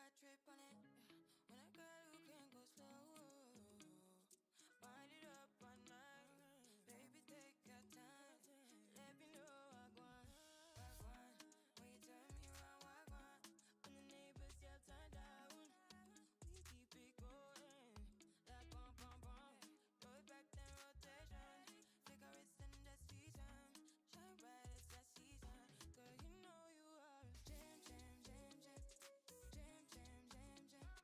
got trip on it. When a girl who can go slow, wind it up one night. Baby, take your time. Let me know I want. When you turn me around, I want. When the neighbors yell turn down, we keep it going. Like bum bum bum. Throw it back then rotation. Figure it's in the season. Shine bright as the season. Girl, you know you are a jam, jam, jam, jam. Jam, jam, jam, jam.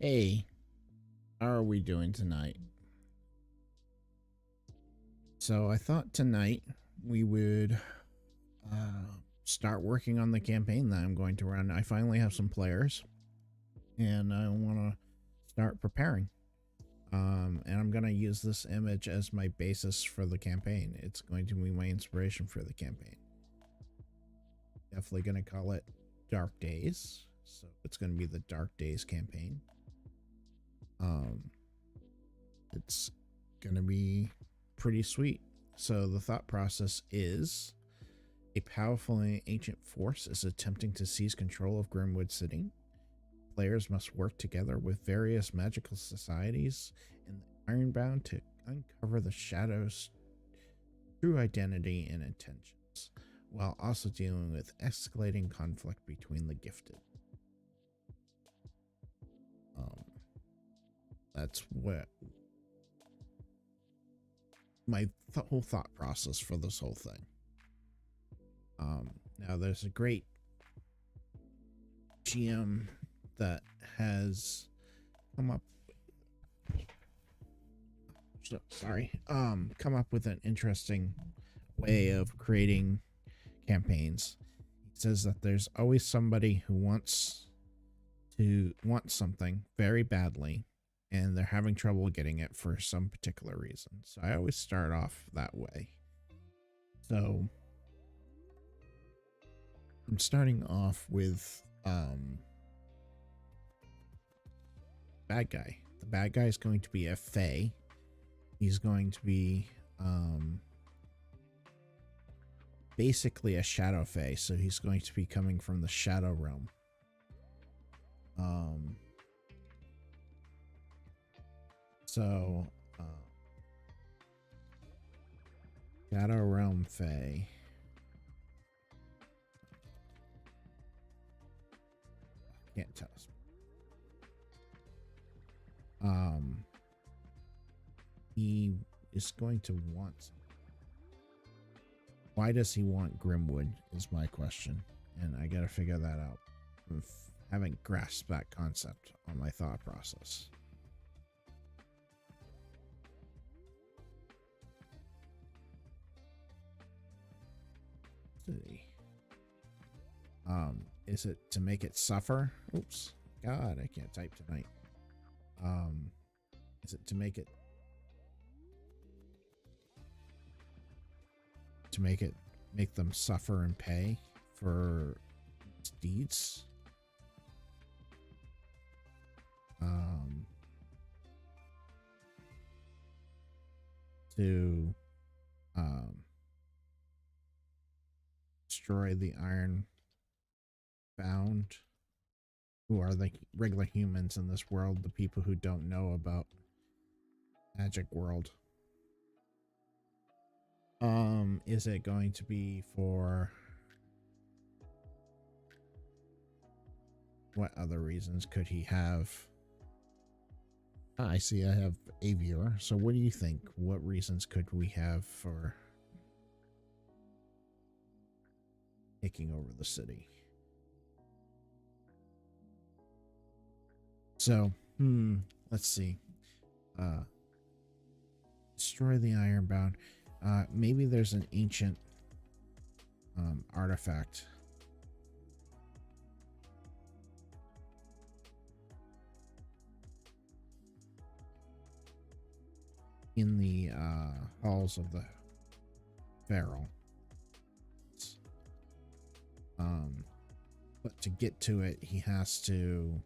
Hey, how are we doing tonight? So I thought tonight we would start working on the campaign that I'm going to run. I finally have some players, and I want to start preparing. And I'm going to use this image as my basis for the campaign. It's going to be my inspiration for the campaign. Definitely going to call it Dark Days. So it's going to be the Dark Days campaign. It's going to be pretty sweet. So the thought process is a powerful and ancient force is attempting to seize control of Grimwood City. Players must work together with various magical societies in the Ironbound to uncover the Shadow's true identity and intentions, while also dealing with escalating conflict between the gifted. That's what my whole thought process for this whole thing. Now there's a great GM that has come up with an interesting way of creating campaigns. He says that there's always somebody who wants something very badly, and they're having trouble getting it for some particular reason. So I always start off that way. So I'm starting off with bad guy. The bad guy is going to be a fae. He's going to be basically a shadow fae, so he's going to be coming from the shadow realm. Shadow realm fae. Can't tell us. He is going to want something. Why does he want Grimwood is my question, and I gotta figure that out. I haven't grasped that concept on my thought process. Is it to make it suffer? Oops. God, I can't type tonight. Is it to make them suffer and pay for its deeds? To destroy the Iron Bound, who are the regular humans in this world, the people who don't know about magic world. Is it going to be for what other reasons could he have? I see I have a viewer. So what do you think? What reasons could we have for taking over the city? So, let's see. Destroy the Ironbound. Maybe there's an ancient artifact in the halls of the Feral. But to get to it, he has to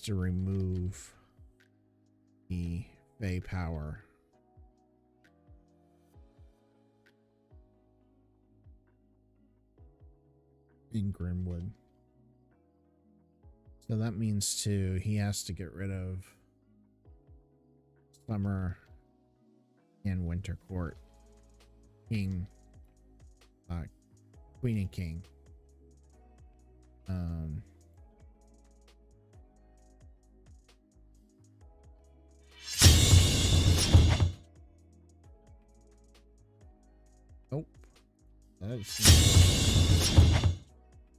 remove the Fey power in Grimwood. So that means he has to get rid of Summer and Winter Court, King, Queen and King.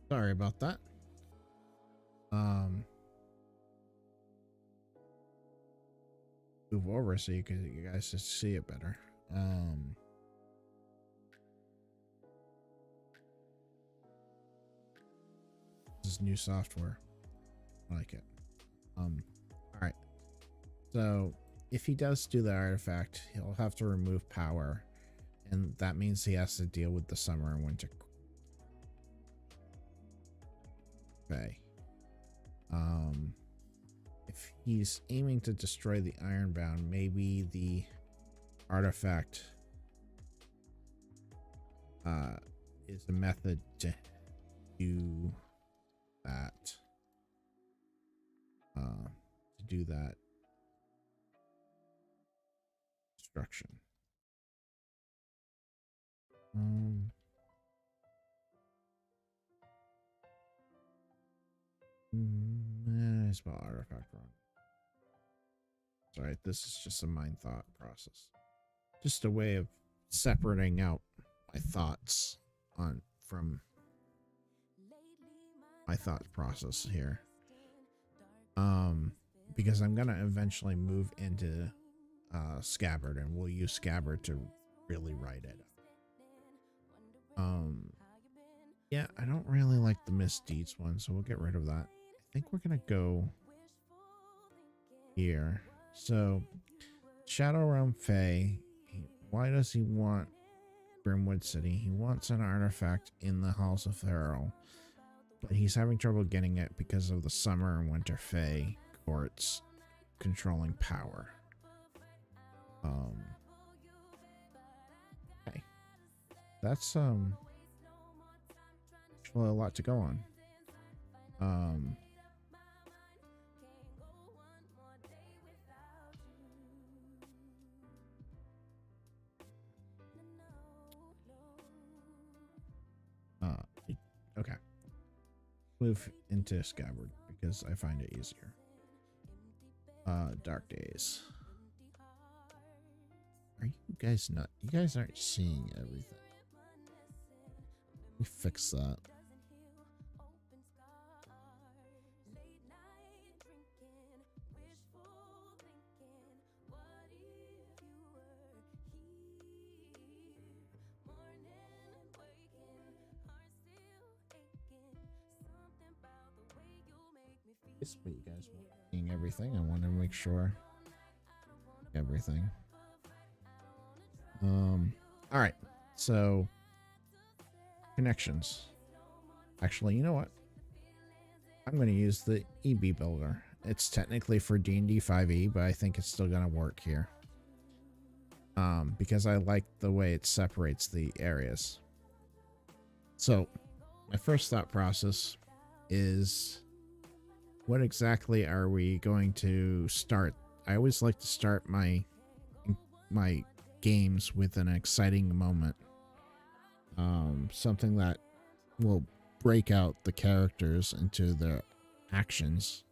Sorry about that. Move over so you guys just see it better. This is new software. I like it. All right. So if he does do the artifact, he'll have to remove power, and that means he has to deal with the summer and winter. Okay. If he's aiming to destroy the Ironbound, maybe the artifact is a method to do that. To do that destruction. I spelled artifact wrong. Sorry, this is just a mind thought process. Just a way of separating out my thoughts from my thought process here. Because I'm gonna eventually move into Scabbard, and we'll use Scabbard to really write it. Yeah, I don't really like the misdeeds one, so we'll get rid of that. I think we're gonna go here. So, Shadow Realm Fae. Why does he want Grimwood City? He wants an artifact in the Halls of Feral, but he's having trouble getting it because of the Summer and Winter Fae courts controlling power. Okay. That's actually a lot to go on. Okay. Move into Scabbard because I find it easier. Dark Days. Are you guys not? You guys aren't seeing everything. Let me fix that. But you guys weren't seeing everything. I want to make sure everything. All right. So connections. Actually, you know what? I'm going to use the EB builder. It's technically for D&D 5e, but I think it's still going to work here. Because I like the way it separates the areas. So my first thought process is, what exactly are we going to start? I always like to start my games with an exciting moment. Something that will break out the characters into their actions.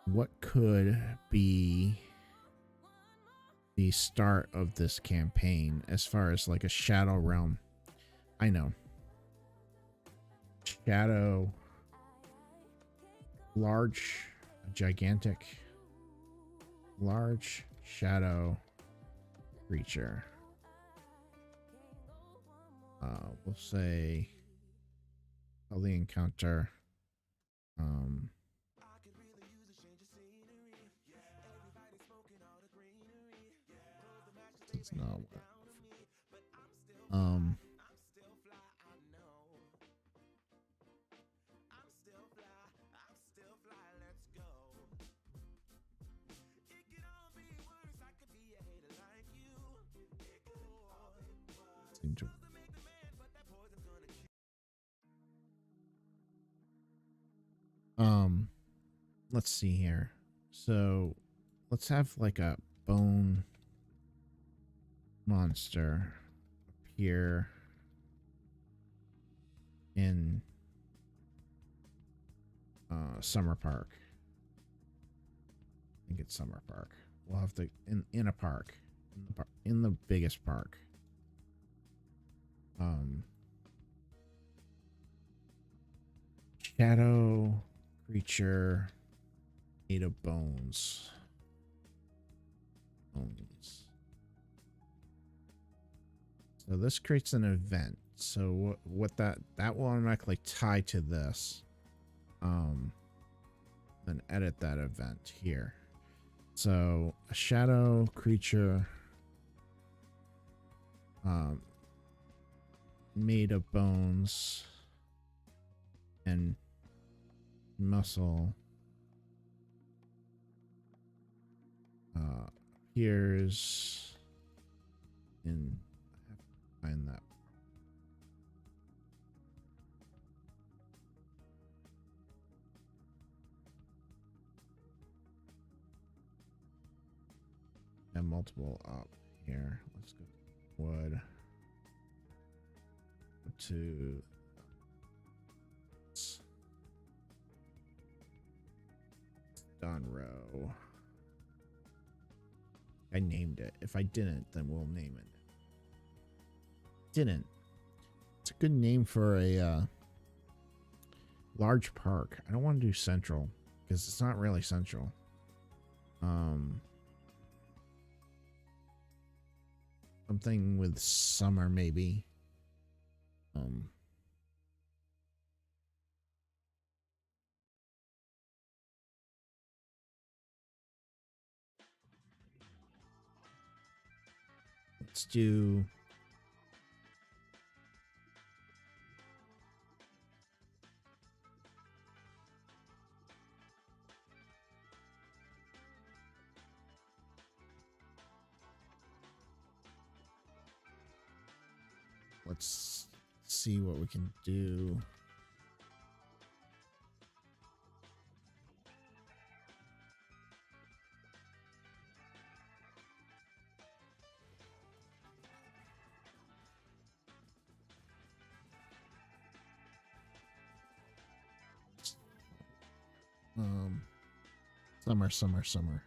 What could be the start of this campaign as far as like a Shadow Realm? I know. Shadow, gigantic, large shadow creature. We'll say how the encounter. It's not. Let's see here. So let's have like a bone monster appear in Summer Park. I think it's Summer Park. We'll have to in a park. in the biggest park. Shadow creature made of bones. So this creates an event. So what that will automatically tie to this. Then edit that event here. So a shadow creature made of bones and muscle appears in, I have to find that. And multiple up here. Let's go wood to done row. I named it. If I didn't, then we'll name it. Didn't. It's a good name for a large park. I don't want to do central because it's not really central. Something with summer maybe. Let's do let's see what we can do. Summer.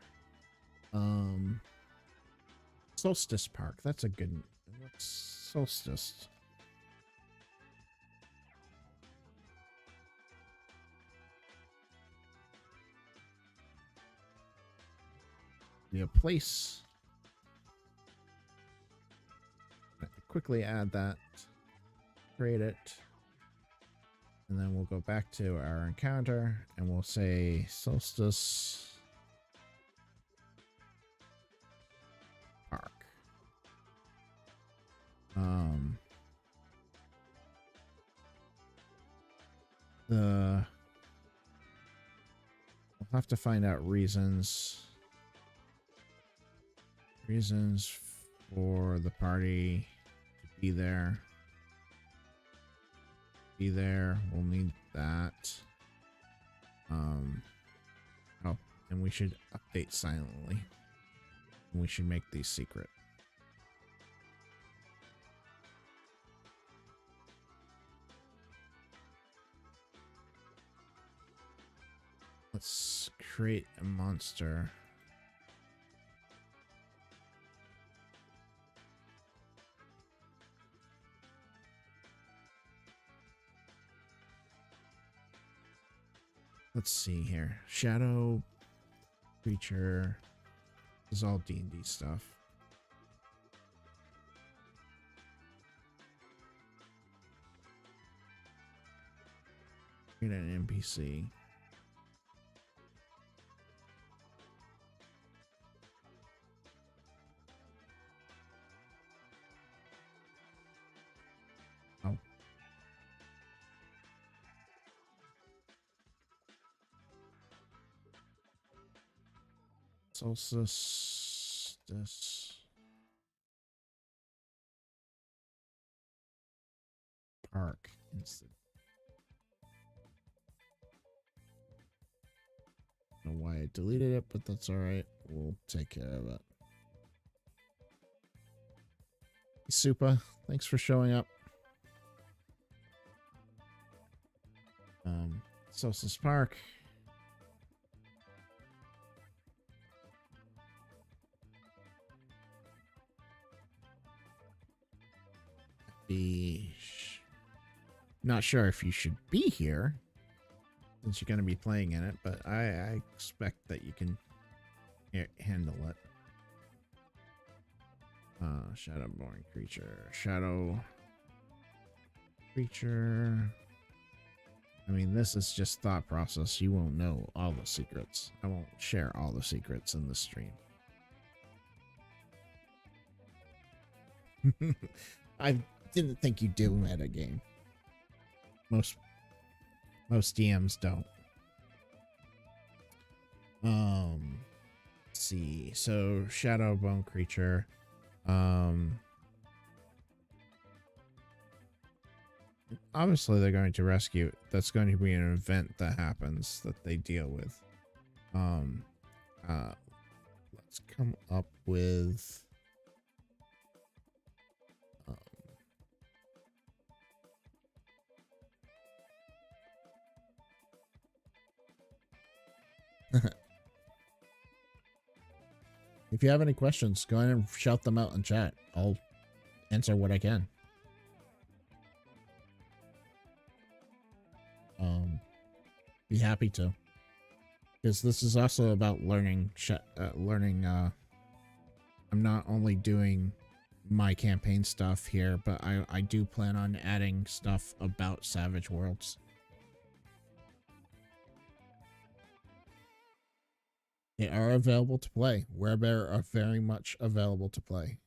Solstice Park. That's a good. What's solstice? Be a place. Quickly add that. Create it. And then we'll go back to our encounter and we'll say Solstice Park. We'll have to find out reasons for the party to be there. We'll need that. Oh, and we should update silently. And we should make these secret. Let's create a monster. Let's see here. Shadow creature. This is all D&D stuff. Create an NPC. Oh. Solstice. This. Park instead. I don't know why I deleted it, but that's all right. We'll take care of it. Supa, thanks for showing up. Solstice Park. the... Not sure if you should be here, since you're going to be playing in it, but I expect that you can handle it. Shadowborn creature. Shadow creature. I mean, this is just thought process. You won't know all the secrets. I won't share all the secrets in the stream. I didn't think you'd do metagame. Most DMs don't. Let's see. So Shadowbone creature. Obviously they're going to rescue. That's going to be an event that happens that they deal with. Let's come up with if you have any questions, go ahead and shout them out in chat. I'll answer what I can. Be happy to, because this is also about learning. I'm not only doing my campaign stuff here, but I do plan on adding stuff about Savage Worlds. They are available to play. Werebear are very much available to play.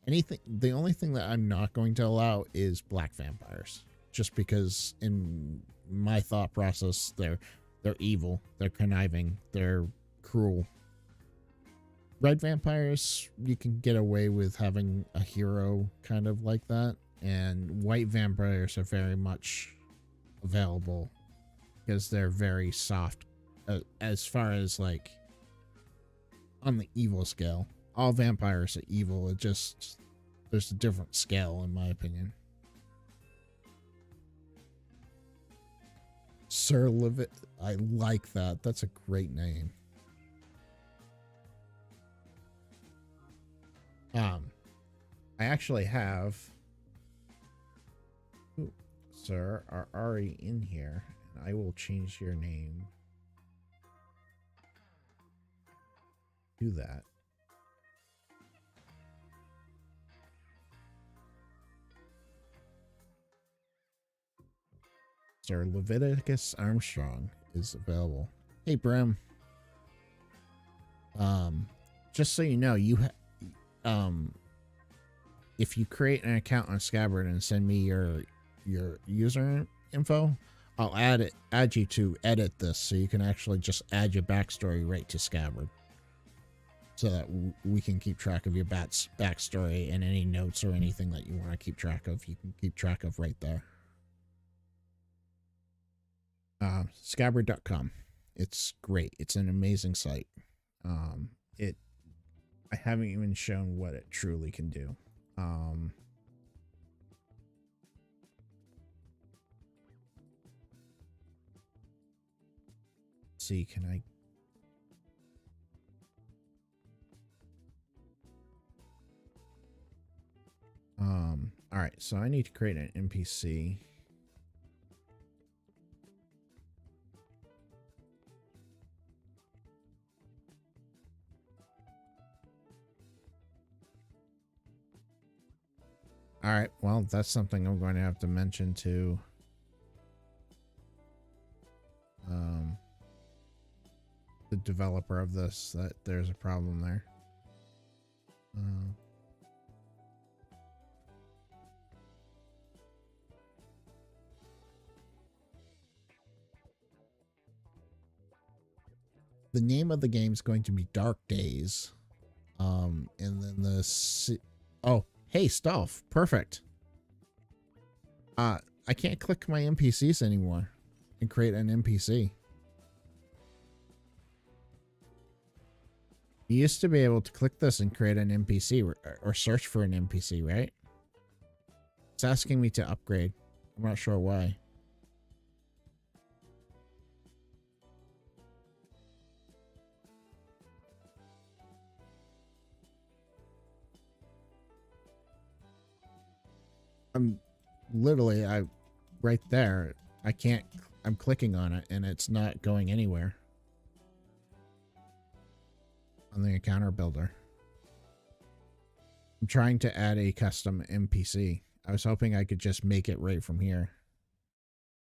Anything. The only thing that I'm not going to allow is black vampires, just because in my thought process, they're evil, they're conniving, they're cruel. Red vampires, you can get away with having a hero kind of like that, and white vampires are very much available because they're very soft. As far as like on the evil scale, all vampires are evil. It just, there's a different scale in my opinion. Sir Levitt, I like that. That's a great name. I actually have Sir are already in here, and I will change your name to that. Sir Leviticus Armstrong is available. Hey, Brim. Just so you know, if you create an account on Scabbard and send me your user info, I'll add you to edit this, so you can actually just add your backstory right to Scabbard, so that we can keep track of your backstory, and any notes or anything that you want to keep track of, you can keep track of right there. Scabbard.com. It's great. It's an amazing site. I haven't even shown what it truly can do. Let's see, can I... all right, so I need to create an NPC. All right, well, that's something I'm going to have to mention to the developer of this, that there's a problem there. The name of the game is going to be Dark Days. And then oh, hey, Stolf. Perfect. I can't click my NPCs anymore and create an NPC. You used to be able to click this and create an NPC or search for an NPC, right? It's asking me to upgrade. I'm not sure why. literally, I right there. I can't. I'm clicking on it and it's not going anywhere on the encounter builder. I'm trying to add a custom NPC. I was hoping I could just make it right from here.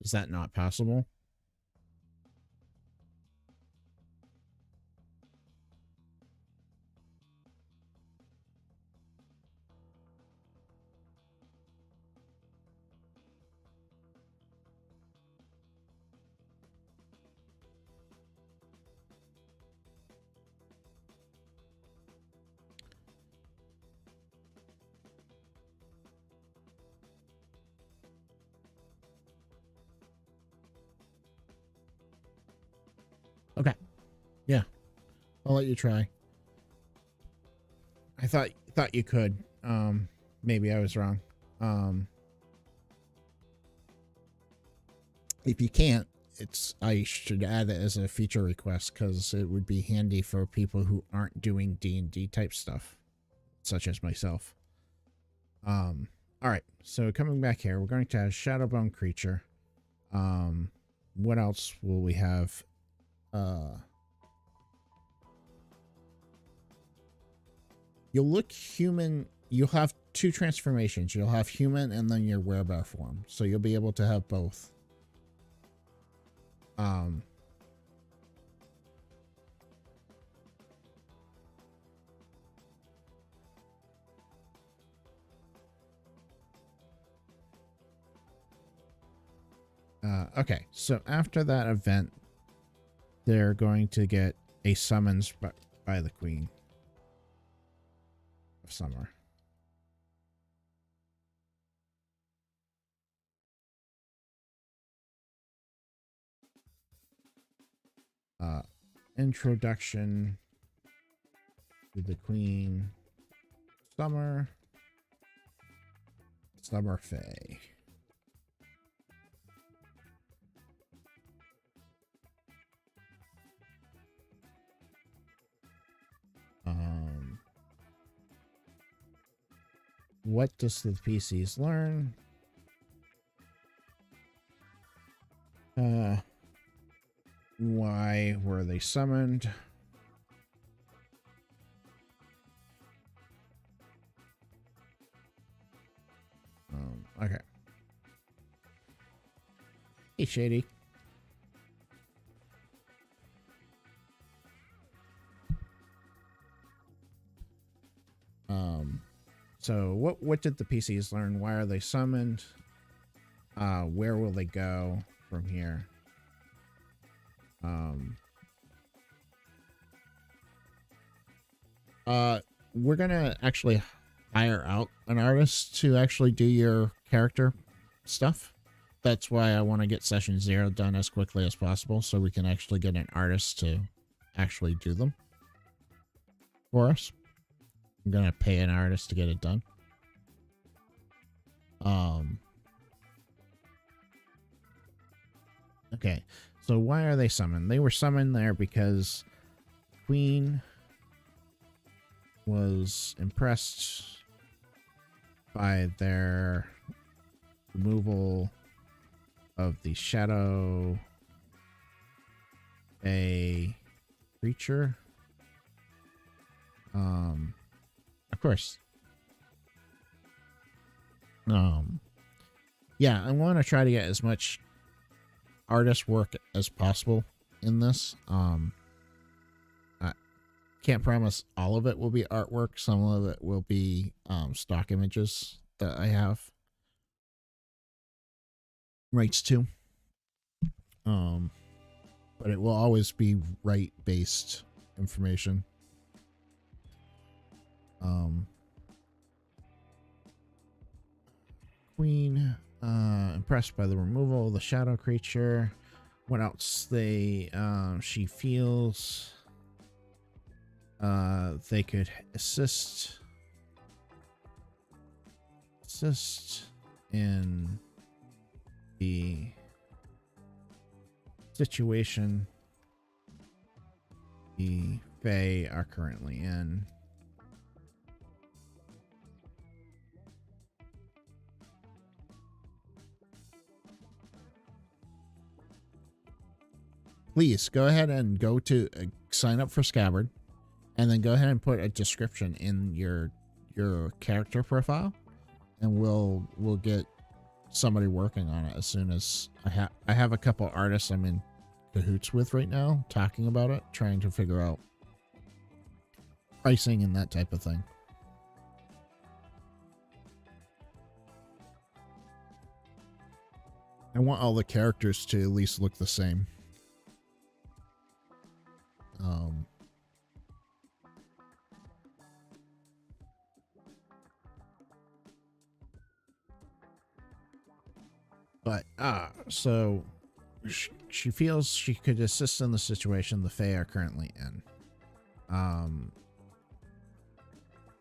Is that not possible? Okay. Yeah. I'll let you try. I thought you could. Maybe I was wrong. If you can't, I should add it as a feature request because it would be handy for people who aren't doing D&D type stuff, such as myself. All right. So coming back here, we're going to have Shadowbone Creature. What else will we have? You'll look human. You'll have two transformations. You'll have human and then your werebear form. So you'll be able to have both. Okay, so after that event, they're going to get a summons by the Queen of Summer. Introduction to the Queen Summer Fae. What does the PCs learn? Why were they summoned? Okay. Hey, Shady. So what did the PCs learn? Why are they summoned? Where will they go from here? We're gonna actually hire out an artist to actually do your character stuff. That's why I want to get session 0 done as quickly as possible so we can actually get an artist to actually do them for us. I'm gonna pay an artist to get it done. Okay, so why are they summoned? They were summoned there because Queen was impressed by their removal of the shadow a creature. Of course. Yeah, I want to try to get as much artist work as possible in this. I can't promise all of it will be artwork. Some of it will be stock images that I have rights to. But it will always be right based information. Queen impressed by the removal of the shadow creature. What else? She feels they could assist in the situation the Fae are currently in. please go ahead and go to sign up for Scabbard, and then go ahead and put a description in your character profile, and we'll get somebody working on it as soon as I have a couple artists I'm in cahoots with right now, talking about it, trying to figure out pricing and that type of thing. I want all the characters to at least look the same. So she feels she could assist in the situation the Fae are currently in.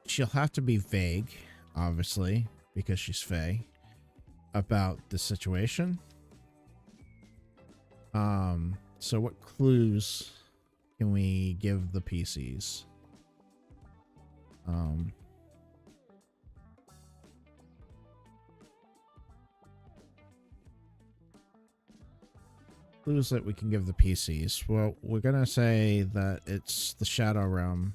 She'll have to be vague, obviously, because she's Fae, about the situation. So what clues can we give the PCs? Clues that we can give the PCs. Well, we're gonna say that it's the Shadow Realm.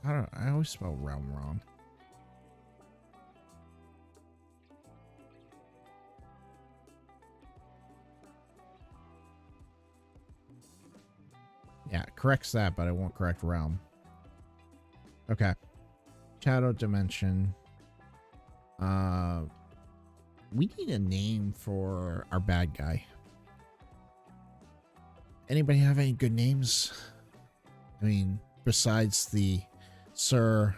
I always spell realm wrong. Yeah, it corrects that, but it won't correct realm. Okay. Shadow Dimension. We need a name for our bad guy. Anybody have any good names? I mean, besides the Sir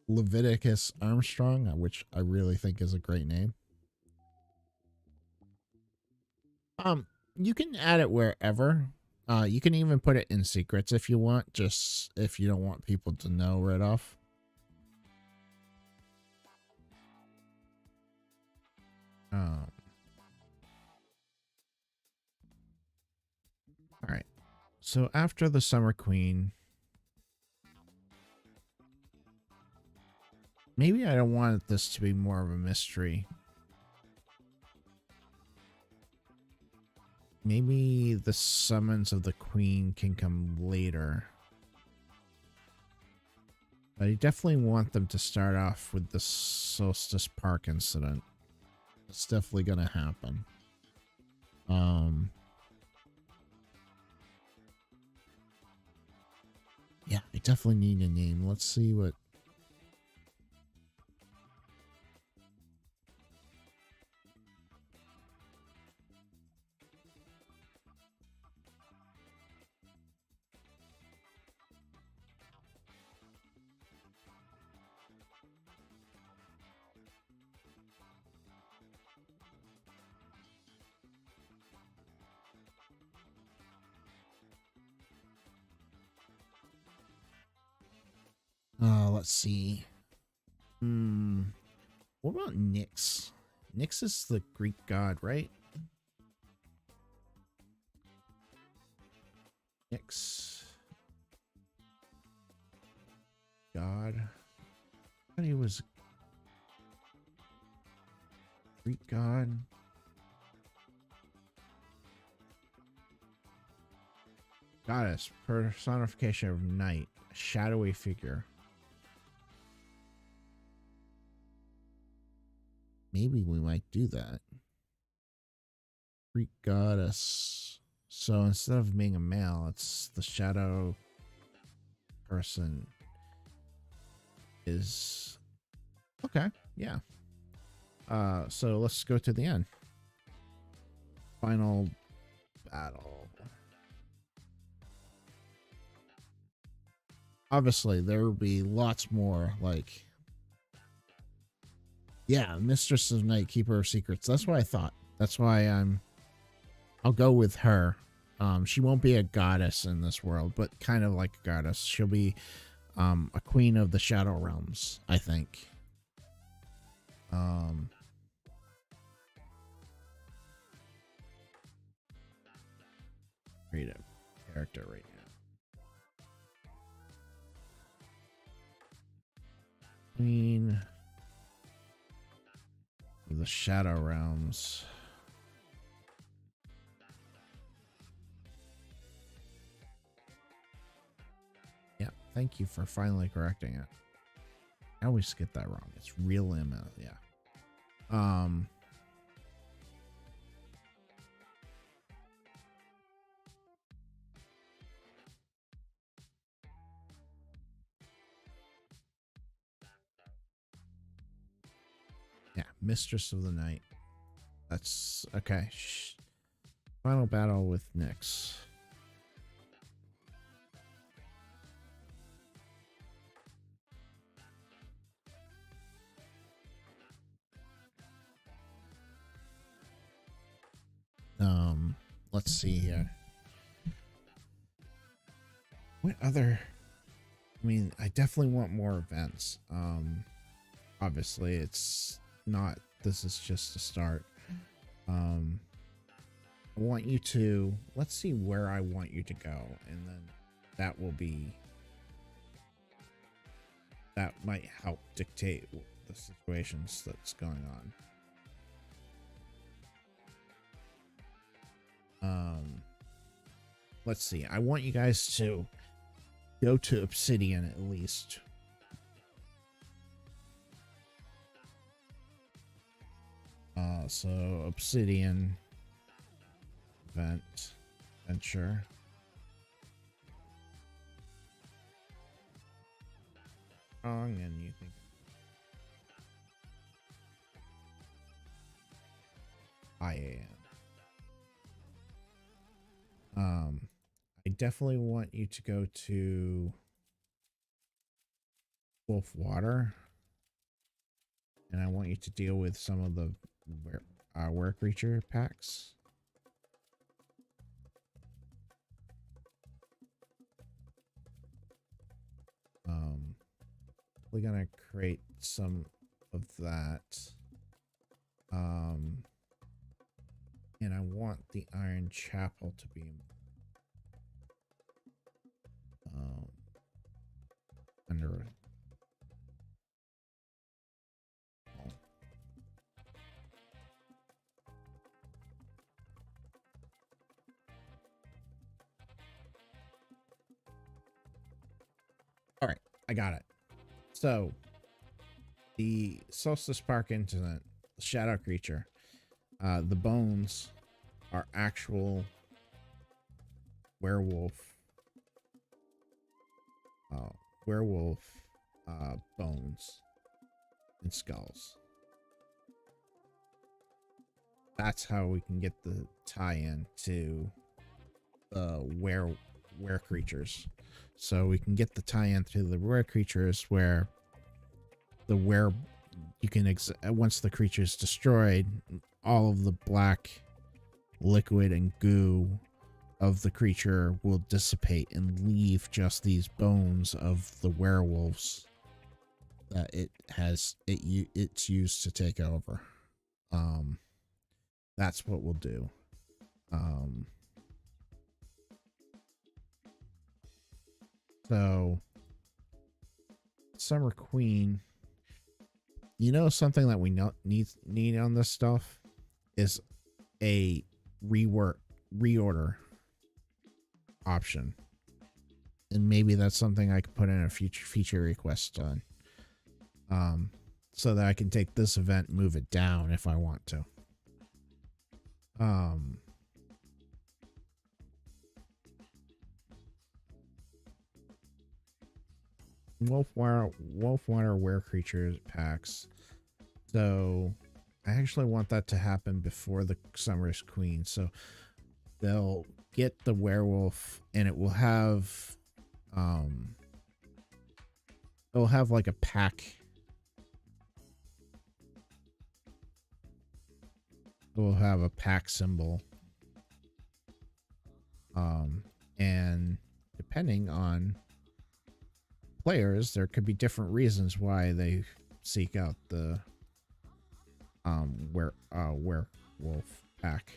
Leviticus Armstrong, which I really think is a great name. You can add it wherever. You can even put it in secrets if you want, just if you don't want people to know right off. All right. So after the Summer Queen, maybe I don't want this to be more of a mystery. Maybe the summons of the Queen can come later. But I definitely want them to start off with the Solstice Park incident. It's definitely going to happen. Yeah, I definitely need a name. Let's see what... let's see. What about Nyx? Nyx is the Greek god, right? Nyx. God. I thought he was Greek god. Goddess. Personification of night. A shadowy figure. Maybe we might do that. Greek goddess. So instead of being a male, it's the shadow person is... Okay, yeah. So let's go to the end. Final battle. Obviously, there will be lots more, like... Yeah, Mistress of Night, Keeper of Secrets. That's what I thought. That's why I'll go with her. She won't be a goddess in this world, but kind of like a goddess. She'll be a queen of the Shadow Realms, I think. Create a character right now. Queen the Shadow Realms. Yeah, thank you for finally correcting it. I always get that wrong. It's real M. Yeah. Yeah, Mistress of the Night. That's okay. Final battle with Nyx. Let's see here. What other? I mean, I definitely want more events. Obviously, it's not. This is just a start. I want you to. Let's see where I want you to go, and then that will be. That might help dictate the situations that's going on. Let's see. I want you guys to go to Obsidian at least. So Obsidian venture. Wrong, and you think I am. I definitely want you to go to Wolf Water, and I want you to deal with some of the were creature packs. We're gonna create some of that. And I want the Iron Chapel to be under. All right, I got it. So the Solstice Park incident, the shadow creature, the bones are actual werewolf bones and skulls. That's how we can get the tie-in to the were creatures. So we can get the tie-in to the were creatures where the you can once the creature is destroyed, all of the black liquid and goo of the creature will dissipate and leave just these bones of the werewolves that it's used to take over. That's what we'll do. So Summer Queen, you know, something that we need on this stuff is a reorder option, and maybe that's something I could put in a feature request on, so that I can take this event and move it down if I want to. Wolfwater were creatures packs. So I actually want that to happen before the Summer's Queen. So they'll get the werewolf, and it will have like a pack. It will have a pack symbol. And depending on players, there could be different reasons why they seek out the werewolf pack,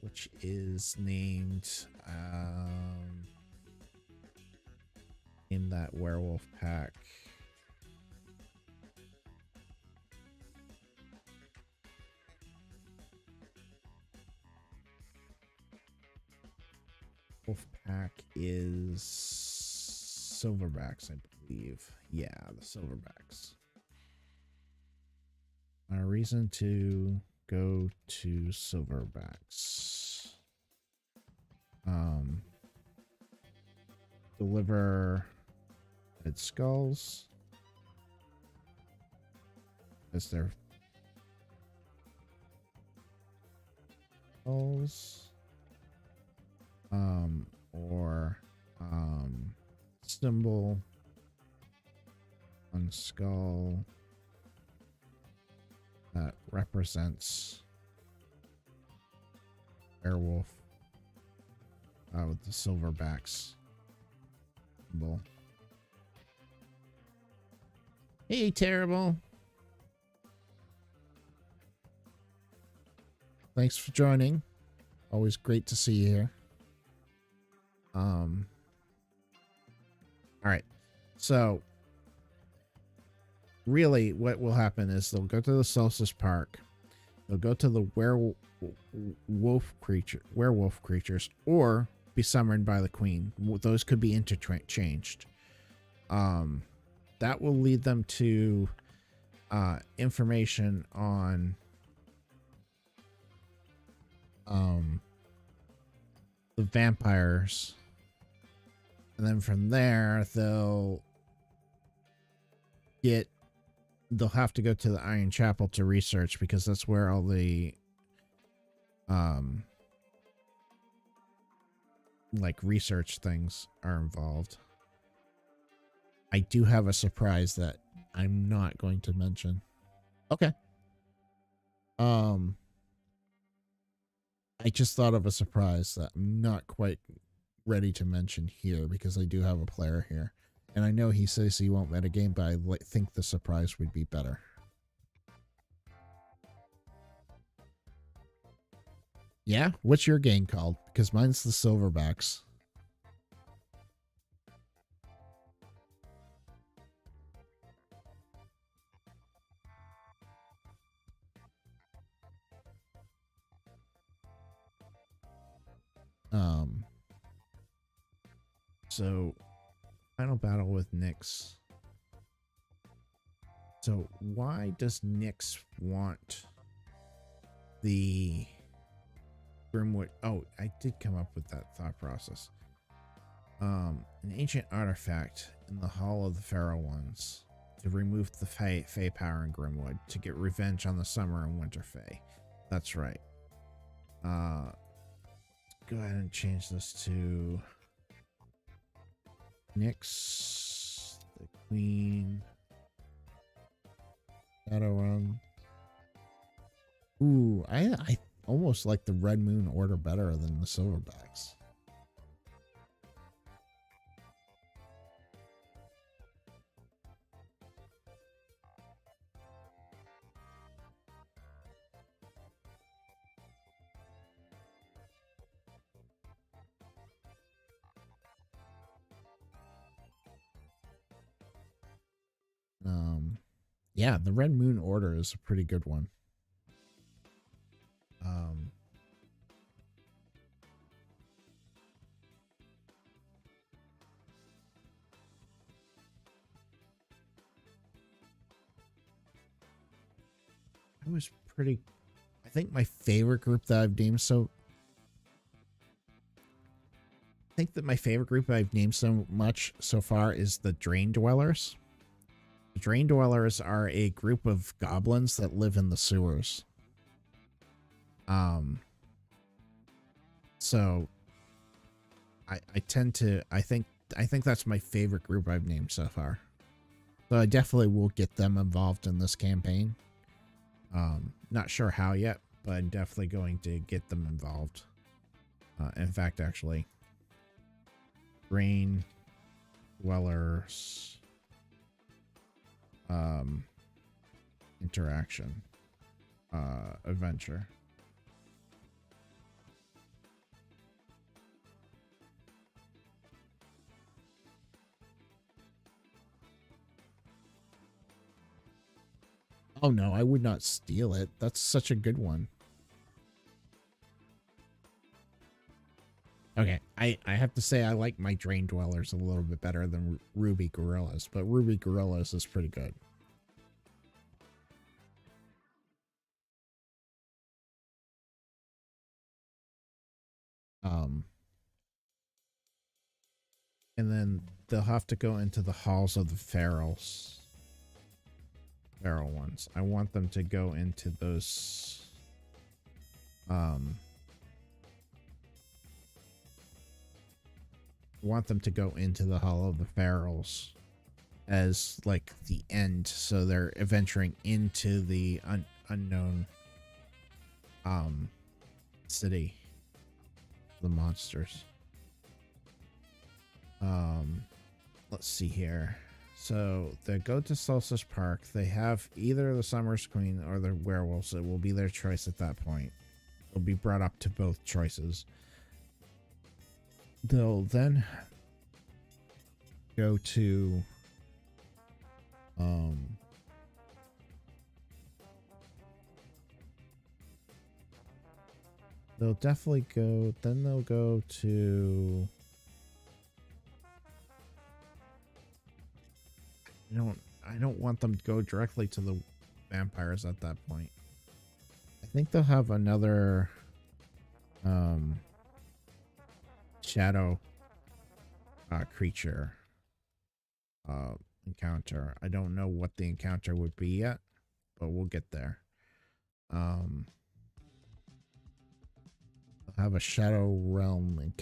which is named in that werewolf pack. Wolf pack is silverbacks, I believe. Yeah, the silverbacks. A reason to go to silverbacks. Deliver its skulls. Is there skulls? Or symbol on skull that represents werewolf with the silverbacks symbol. Hey, Terrible. Thanks for joining. Always great to see you here. All right. So really what will happen is they'll go to the Solstice Park. They'll go to the werewolf creatures or be summoned by the queen. Those could be interchanged. That will lead them to information on the vampires, and then from there they'll have to go to the Iron Chapel to research, because that's where all the like research things are involved. I do have a surprise that I'm not going to mention. Okay. I just thought of a surprise that I'm not quite ready to mention here, because I do have a player here. And I know he says he won't metagame, but I think the surprise would be better. Yeah? What's your game called? Because mine's the Silverbacks. So final battle with Nyx. So why does Nyx want the Grimwood? Oh, I did come up with that thought process. An ancient artifact in the Hall of the Pharaoh Ones to remove the Fae power in Grimwood to get revenge on the Summer and Winter Fae. That's right. Go ahead and change this to Nyx, the Queen, Shadowrun. Ooh, I almost like the Red Moon Order better than the Silverbacks. Yeah, the Red Moon Order is a pretty good one. I think my favorite group that I've named so much so far is the Drain Dwellers. The Drain Dwellers are a group of goblins that live in the sewers. So I think that's my favorite group I've named so far. So I definitely will get them involved in this campaign. Not sure how yet, but I'm definitely going to get them involved. In fact, actually, Drain Dwellers interaction adventure. Oh no, I would not steal it. That's such a good one. Okay, I have to say I like my drain dwellers a little bit better than ruby gorillas, but ruby gorillas is pretty good. Um, and then they'll have to go into the halls of the pharaohs. Feral ones. I want them to go into those. Want them to go into the Hall of the Pharaohs as like the end, so they're venturing into the unknown city, the monsters. Let's see here. So they go to Solstice Park. They have either the Summer's Queen or the werewolves. It will be their choice at that point. They'll be brought up to both choices. They'll then go to they'll definitely go, then they'll go to I don't want them to go directly to the vampires at that point. I think they'll have another shadow creature encounter. I don't know what the encounter would be yet, but we'll get there. I'll have a shadow realm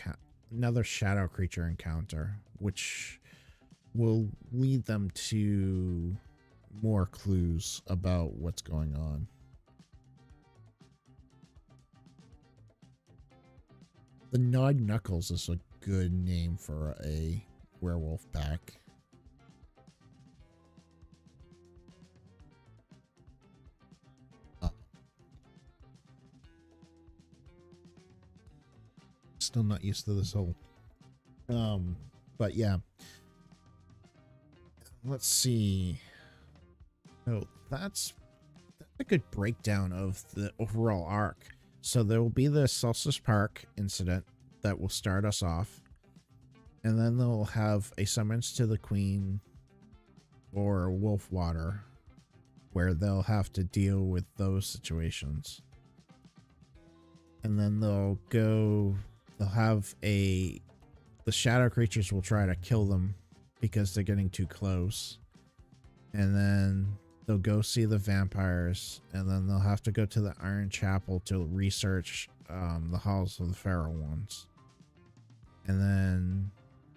another shadow creature encounter, which will lead them to more clues about what's going on. The Gnawed Knuckles is a good name for a werewolf pack. Still not used to this whole but yeah, let's see. So that's a good breakdown of the overall arc. So there will be the Solstice Park incident that will start us off, and then they'll have a summons to the Queen or Wolfwater, where they'll have to deal with those situations. And then they'll have the shadow creatures will try to kill them because they're getting too close. And then they'll go see the vampires, and then they'll have to go to the Iron Chapel to research the halls of the Pharaoh ones. And then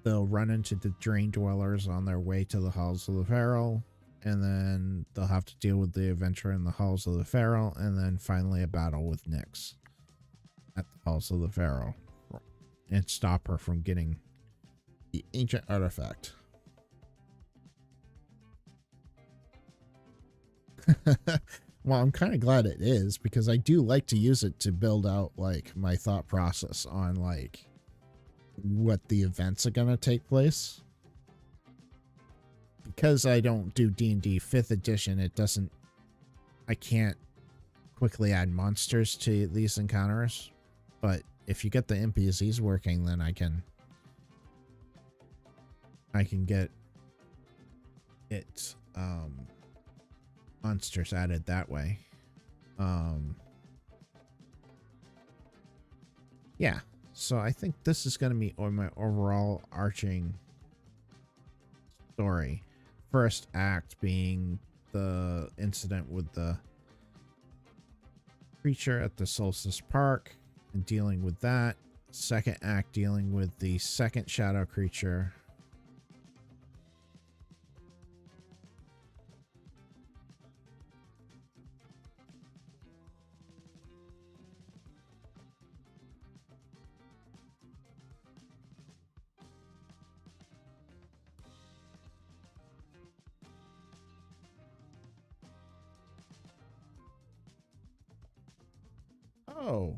they'll run into the Drain Dwellers on their way to the halls of the Pharaoh, and then they'll have to deal with the adventure in the halls of the Pharaoh, and then finally a battle with Nyx at the halls of the Pharaoh and stop her from getting the ancient artifact. Well, I'm kind of glad it is, because I do like to use it to build out like my thought process on like what the events are going to take place. Because I don't do D&D 5th edition, I can't quickly add monsters to these encounters. But if you get the NPCs working, then I can get it monsters added that way. Yeah, so I think this is going to be my overall arching story. First act being the incident with the creature at the Solstice Park and dealing with that. Second act dealing with the second shadow creature. Oh,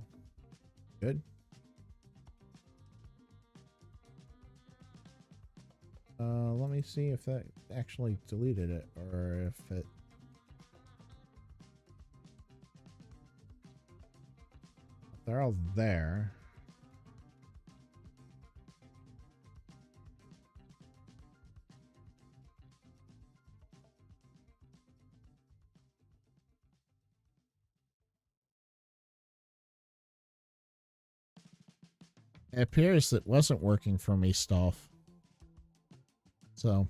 good. Let me see if that actually deleted it or if it. They're all there. It appears it wasn't working for me, Stolf. So.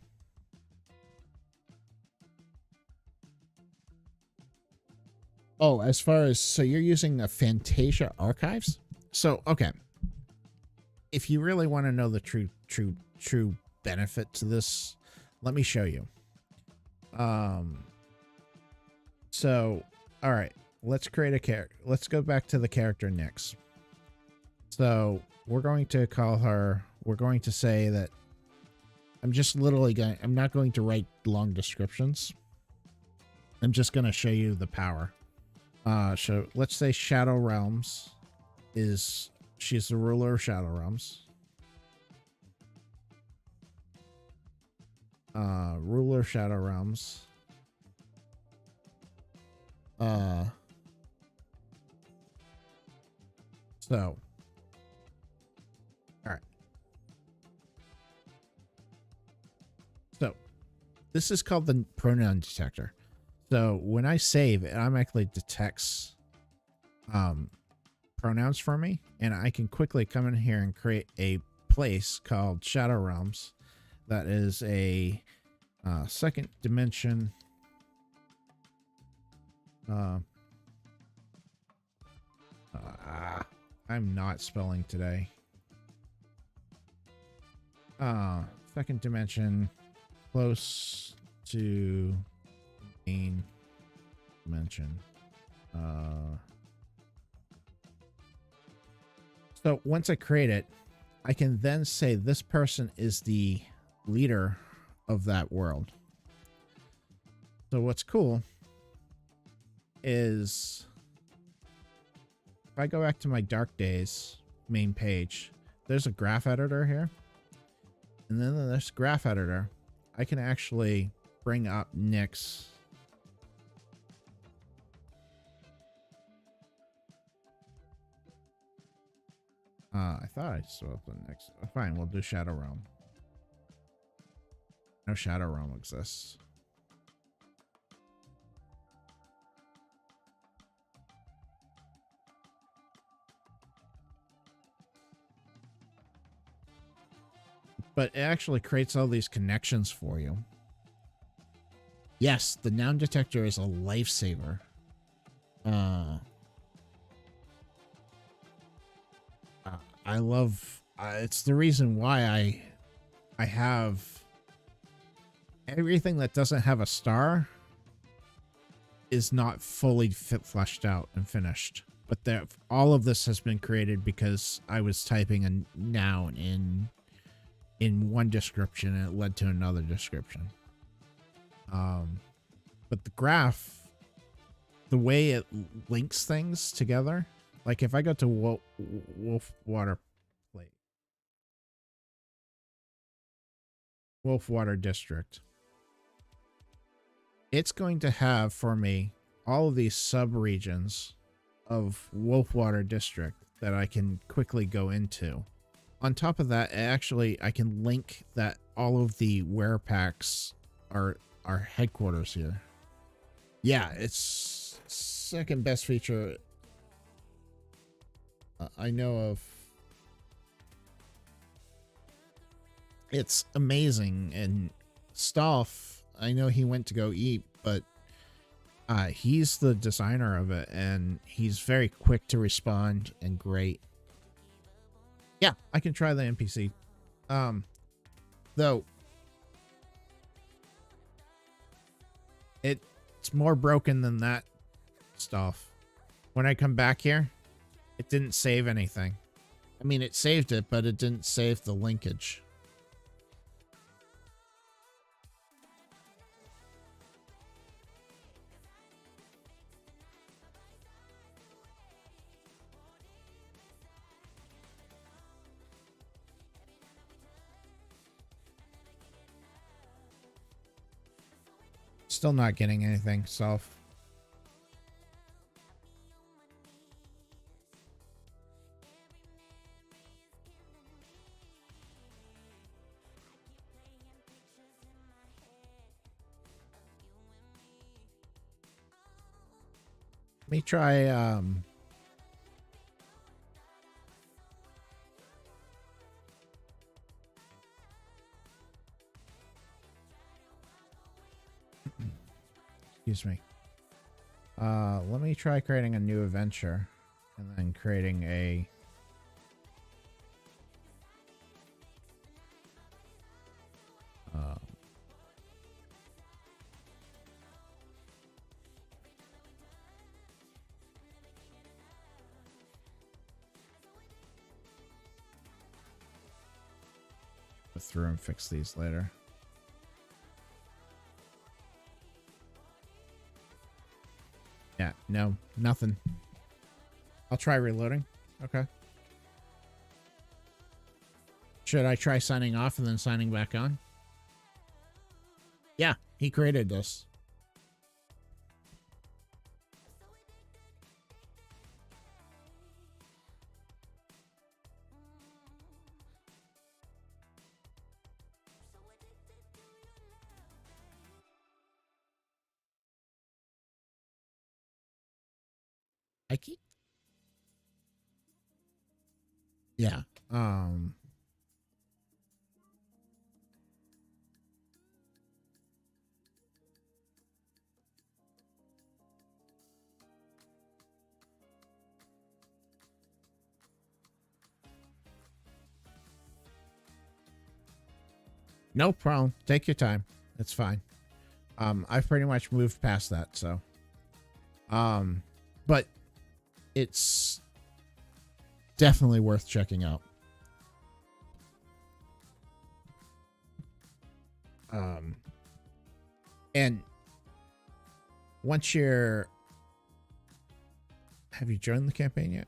Oh, as far as, so you're using the Fantasia archives? So, okay. If you really want to know the true benefit to this, let me show you. So, all right, let's create a character. Let's go back to the character Nyx. So we're going to call her, we're going to say that I'm just literally going, I'm not going to write long descriptions. I'm just going to show you the power. So let's say Shadow Realms is, she's the ruler of Shadow Realms. Ruler of Shadow Realms. So, all right. So this is called the pronoun detector. So when I save, it automatically detects pronouns for me, and I can quickly come in here and create a place called Shadow Realms that is a second dimension I'm not spelling today. Second dimension close to main dimension. So once I create it, I can then say this person is the leader of that world. So what's cool is if I go back to my Dark Days main page, there's a graph editor here. And then in this graph editor, I can actually bring up Nyx. I thought I saw the next. Fine, we'll do Shadow Realm. No Shadow Realm exists. But it actually creates all these connections for you. Yes, the noun detector is a lifesaver. I love, it's the reason why I have everything that doesn't have a star is not fully fleshed out and finished. But all of this has been created because I was typing a noun in one description and it led to another description. But the graph, the way it links things together, like if I go to Wolfwater District, it's going to have for me all of these sub-regions of Wolfwater District that I can quickly go into. On top of that, actually, I can link that all of the wear packs are headquarters here. Yeah, it's second best feature I know of. It's amazing. And Stolf, I know he went to go eat, but he's the designer of it, and he's very quick to respond and great. Yeah, I can try the NPC. Though it's more broken than that stuff. When I come back here, it didn't save anything. I mean, it saved it, but it didn't save the linkage. Still not getting anything, Self. Let me try, Excuse me. Let me try creating a new adventure and then creating a go through and fix these later. Yeah, no, nothing. I'll try reloading. Okay. Should I try signing off and then signing back on? Yeah, he created this. I keep. Yeah. No problem. Take your time. It's fine. I've pretty much moved past that, so. But it's definitely worth checking out. And once you're, have you joined the campaign yet?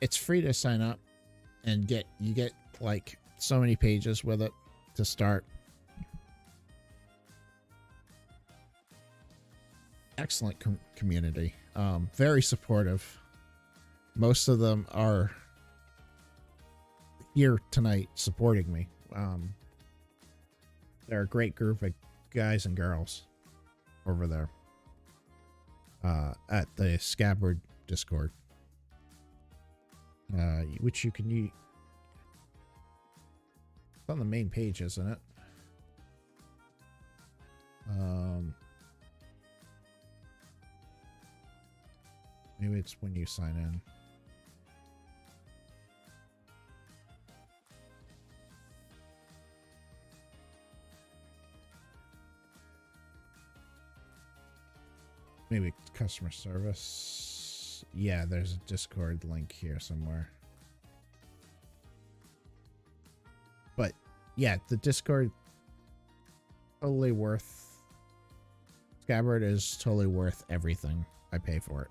It's free to sign up and you get like so many pages with it to start. Excellent community. Very supportive. Most of them are here tonight supporting me. They're a great group of guys and girls over there at the Scabbard Discord, which you can use. It's on the main page, isn't it? Maybe it's when you sign in. Maybe customer service. Yeah, there's a Discord link here somewhere. But yeah, the Discord totally worth. Scabbard is totally worth everything I pay for it.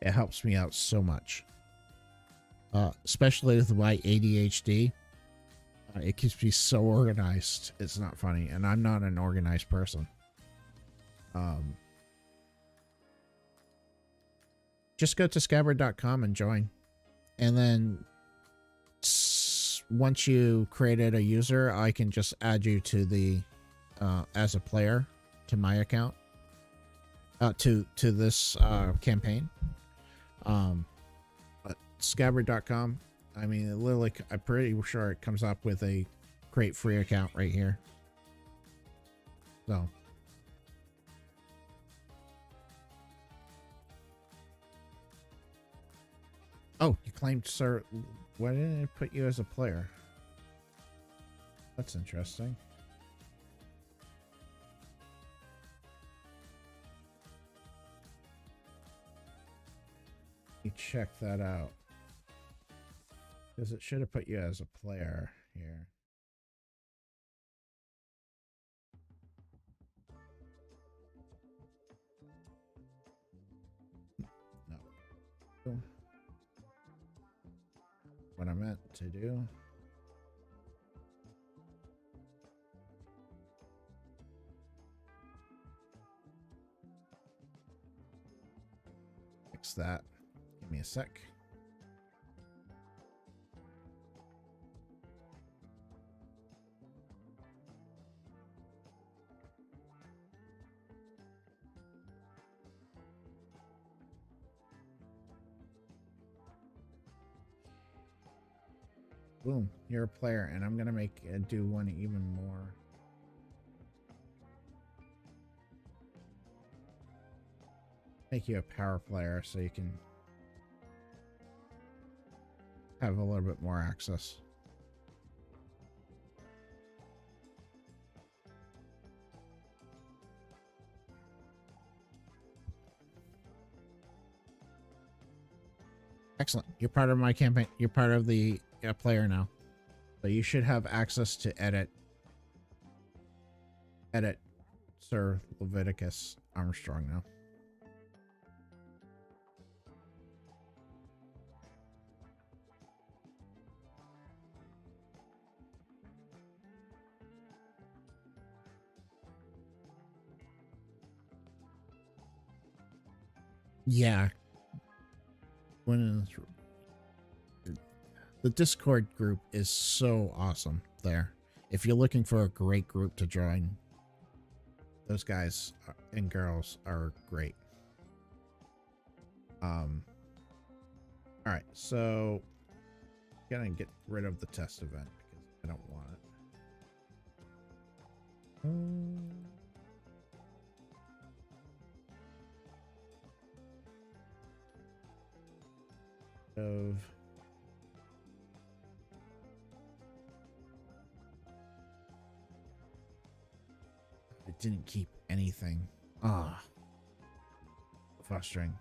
It helps me out so much, especially with my ADHD. It keeps me so organized. It's not funny, and I'm not an organized person. Just go to scabbard.com and join, and then once you created a user, I can just add you to the as a player to my account, to this campaign. But scabbard.com, I mean, literally, I'm pretty sure it comes up with a create free account right here. So. Oh, you claimed, sir. Why didn't it put you as a player? That's interesting. You check that out. Because it should have put you as a player here. No. What I meant to do. Fix that. Give me a sec. Boom, you're a player, and I'm gonna make do one even more. Make you a power player so you can have a little bit more access. Excellent. You're part of my campaign. You're part of the player now. So you should have access to edit Sir Leviticus Armstrong now. Yeah. When the Discord group is so awesome there. If you're looking for a great group to join, those guys and girls are great. All right, so I'm gonna get rid of the test event because I don't want it. It didn't keep anything. Ah, frustrating.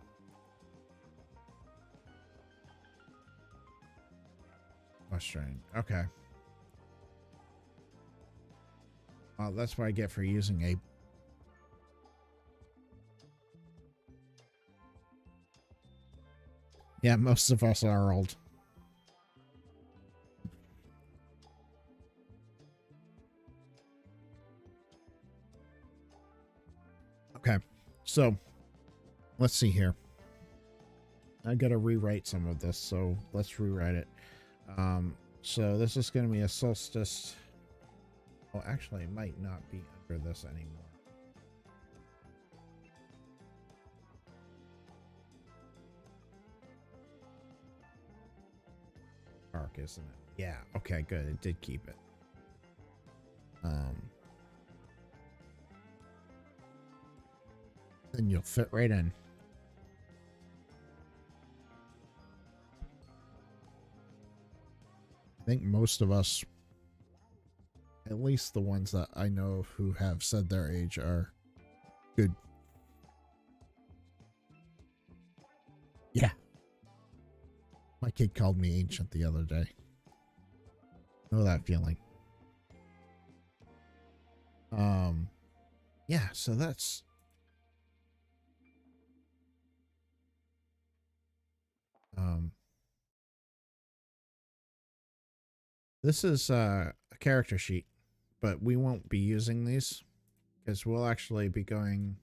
Frustrating. Okay. Well, that's what I get for using a. Yeah, most of us are old. Okay, so let's see here. I gotta rewrite some of this, so let's rewrite it. So this is gonna be a solstice. Well, actually, it might not be under this anymore. Dark, isn't it? Yeah, okay, good. It did keep it. Then you'll fit right in. I think most of us, at least the ones that I know who have said their age, are good. Yeah. My kid called me ancient the other day. Know that feeling. Yeah, so that's this is a character sheet, but we won't be using these because we'll actually be going.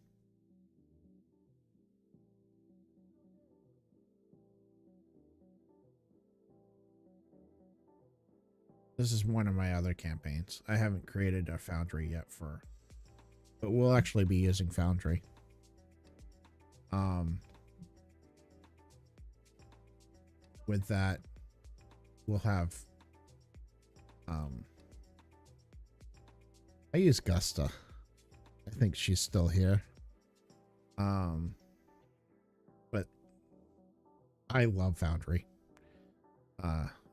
This is one of my other campaigns. I haven't created a Foundry yet for, but we'll actually be using Foundry. With that, we'll have, I use Gusta. I think she's still here. But I love Foundry.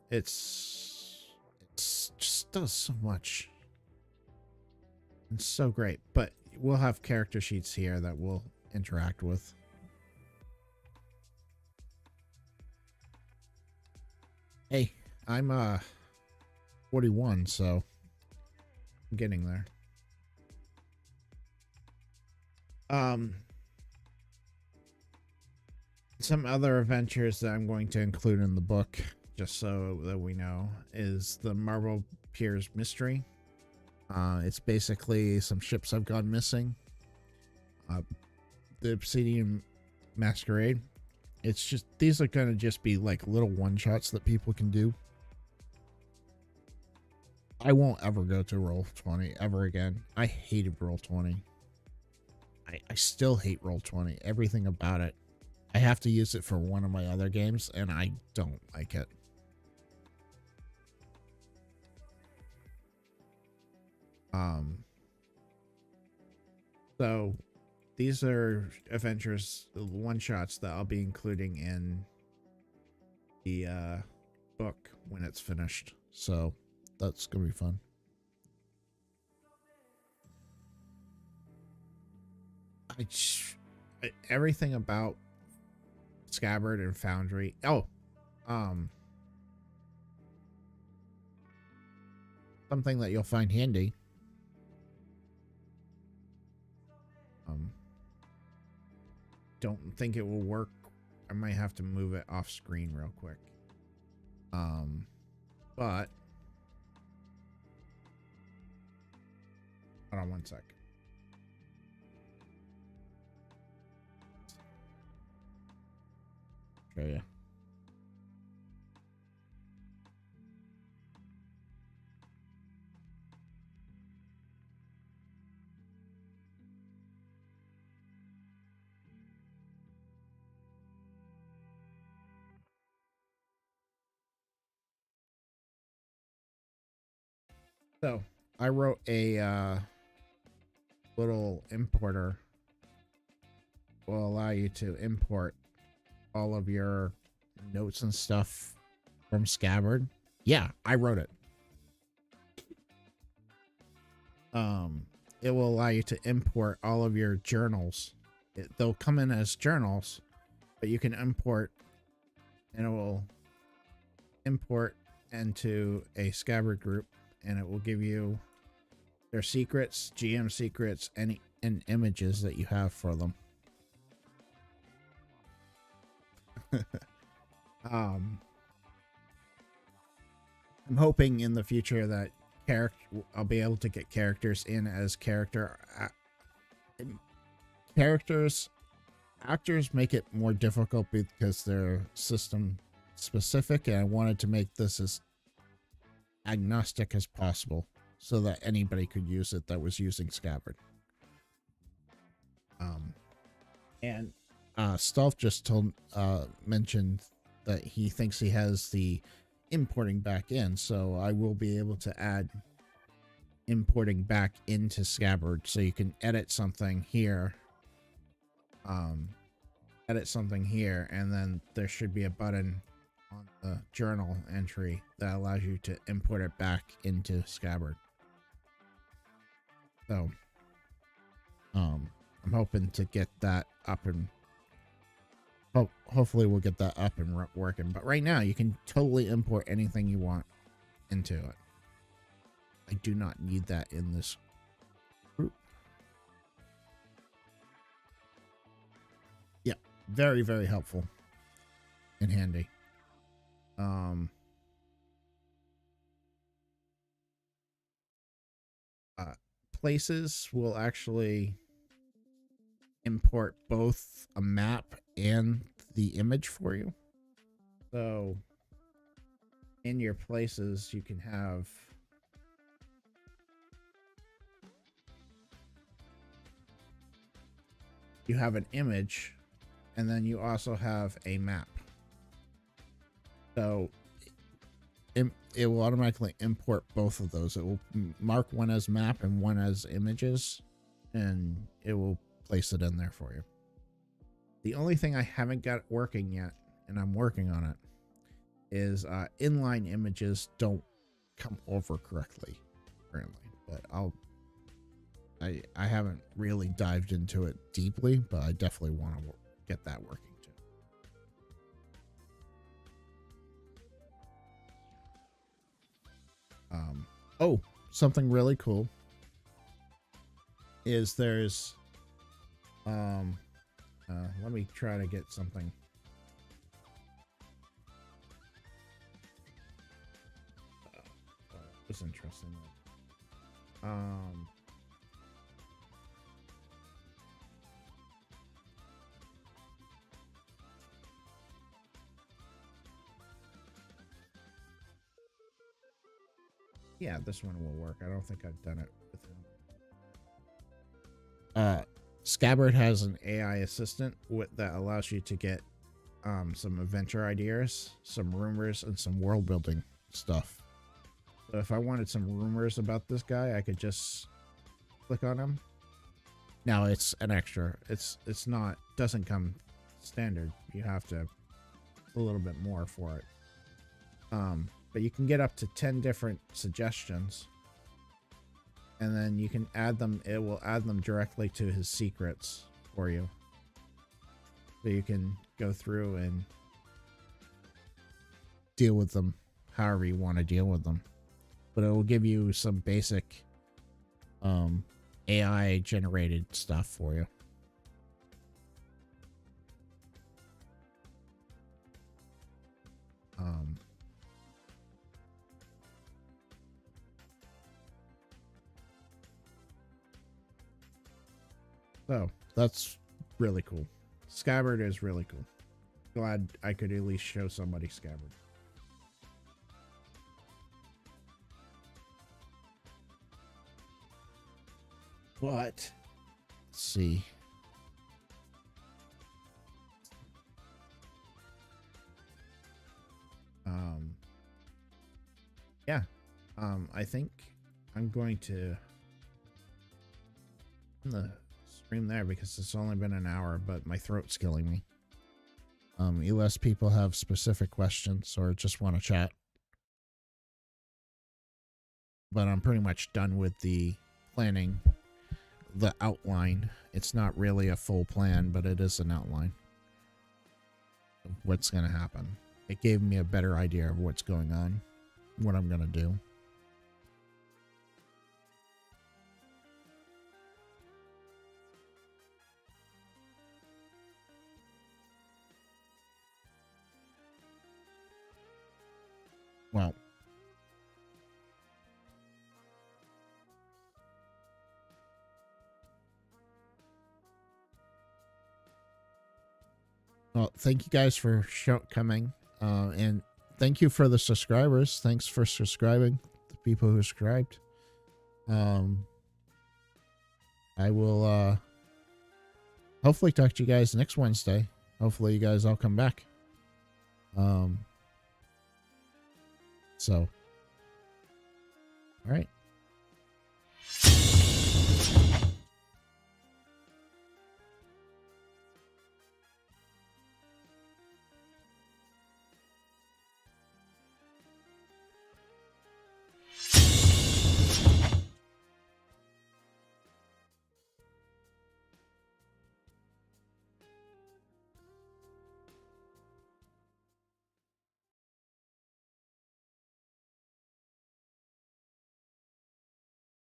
It's just does so much. It's so great. But we'll have character sheets here that we'll interact with. Hey, I'm 41, so I'm getting there. Some other adventures that I'm going to include in the book, just so that we know, is the Marble Piers Mystery. It's basically some ships have gone missing. The Obsidian Masquerade. It's just, these are going to just be like little one-shots that people can do. I won't ever go to Roll20 ever again. I hated Roll20. I still hate Roll20. Everything about it. I have to use it for one of my other games, and I don't like it. Um, so these are adventures, one shots that I'll be including in the book when it's finished. So that's gonna be fun. Everything about Scabbard and Foundry. Oh, something that you'll find handy. Don't think it will work. I might have to move it off screen real quick. But hold on one sec. Show you. So I wrote a little importer will allow you to import all of your notes and stuff from Scabbard. Yeah, I wrote it. It will allow you to import all of your journals. They'll come in as journals, but you can import, and it will import into a Scabbard group, and it will give you their secrets, GM secrets, and images that you have for them. I'm hoping in the future that I'll be able to get characters in as characters. Actors make it more difficult because they're system specific, and I wanted to make this as agnostic as possible so that anybody could use it that was using Scabbard. And Stolf just mentioned that he thinks he has the importing back in, so I will be able to add importing back into Scabbard, so you can edit something here, and then there should be a button on the journal entry that allows you to import it back into Scabbard. So I'm hoping to get that up, and hopefully we'll get that up and working. But right now you can totally import anything you want into it. I do not need that in this group. Yeah, very, very helpful and handy. Places will actually import both a map and the image for you. So in your places, you can have an image, and then you also have a map. So it will automatically import both of those. It will mark one as map and one as images, and it will place it in there for you. The only thing I haven't got working yet, and I'm working on it, is inline images don't come over correctly currently, but I haven't really dived into it deeply, but I definitely want to get that working too. Oh, something really cool is there's let me try to get something. It's interesting. Yeah, this one will work. I don't think I've done it with him. Scabbard has an AI assistant that allows you to get some adventure ideas, some rumors, and some world building stuff. So if I wanted some rumors about this guy, I could just click on him. Now it's an extra. It's not, doesn't come standard. You have to a little bit more for it. But you can get up to 10 different suggestions, and then you can add them. It will add them directly to his secrets for you. So you can go through and deal with them however you want to deal with them. But it will give you some basic AI generated stuff for you. So that's really cool. Scabbard is really cool. Glad I could at least show somebody Scabbard. But let's see. Yeah. I think I'm going to end the stream there because it's only been an hour, but my throat's killing me. Unless people have specific questions or just want to chat. But I'm pretty much done with the planning, the outline. It's not really a full plan, but it is an outline of what's going to happen. It gave me a better idea of what's going on, what I'm going to do. Well, thank you guys for coming, and thank you for the subscribers. Thanks for subscribing, the people who subscribed. I will hopefully talk to you guys next Wednesday. Hopefully you guys all come back. So, all right.